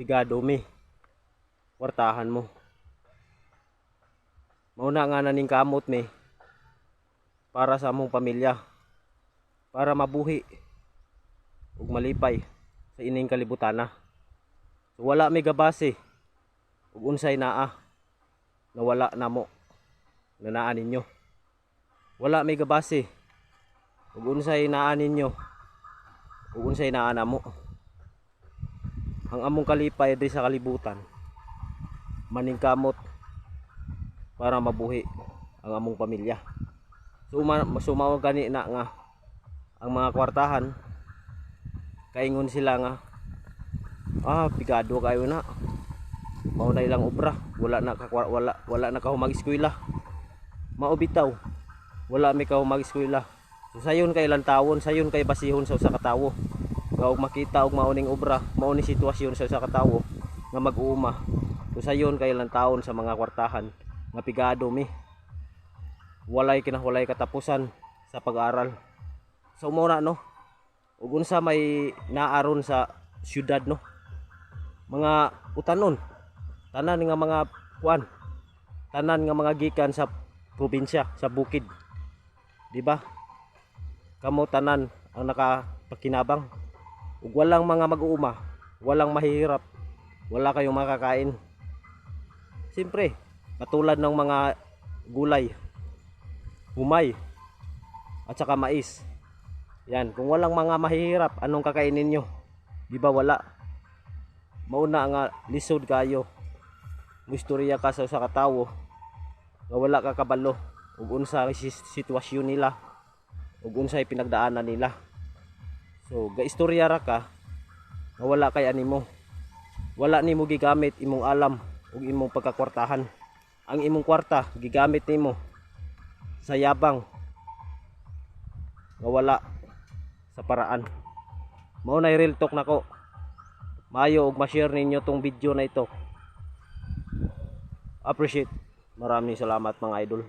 pigado mi kwartahan mo. Mauna nga naning kamot mi para sa among pamilya, para mabuhi ug malipay sa ining kalibutana. So, wala may gabase ug unsay naa na wala namo na naa ninyo. Wala may gabase ug unsay naa ninyo ug unsay naa namo. Ang among kalipay diri sa kalibutan maningkamot para mabuhi ang among pamilya. Sumaw gani na nga ang mga kwartahan kaingon sila nga pigado kayo na, mao na ilang obra, wala na kahumag eskwela. Mao bitaw, wala may kahumag eskwela. So sayon kay ilang tawon, sayon kay basihon sa usa ka tawo. Gaog makita og mauning obra, mauning sitwasyon sa usa ka tawo nga mag-uuma. So sayon kay ilang taon sa mga kwartahan nga pigado mi. Walay kinahulay katapusan sa pag-aaral. So mo na no. Ug unsa may naaron sa syudad no. Mga utanon, tanan nga mga kuan, tanan nga mga gikan sa probinsya, sa bukid. Di ba? Kamo tanan ang nakapakinabang. Ug walang mga mag-uuma, walang mahihirap, wala kayong makakain. Siyempre, katulad ng mga gulay, humay, at saka mais. Yan, kung walang mga mahihirap, anong kakainin nyo? Di ba wala? Mauna nga lisod kayo. Istorya ka sa usa ka tawo nga wala ka kabalo ug unsa ang sitwasyon nila ug unsay pinagdaanan nila. So, gaistorya ra ka nga wala kay animo. Wala nimo gigamit imong alam ug imong pagkakwartahan. Ang imong kwarta gigamit nimo sa yabang nga wala sa paraan. Mao na real talk nako. Maayo og ma-share ninyo tong video na ito. Appreciate. Maraming salamat mga idol.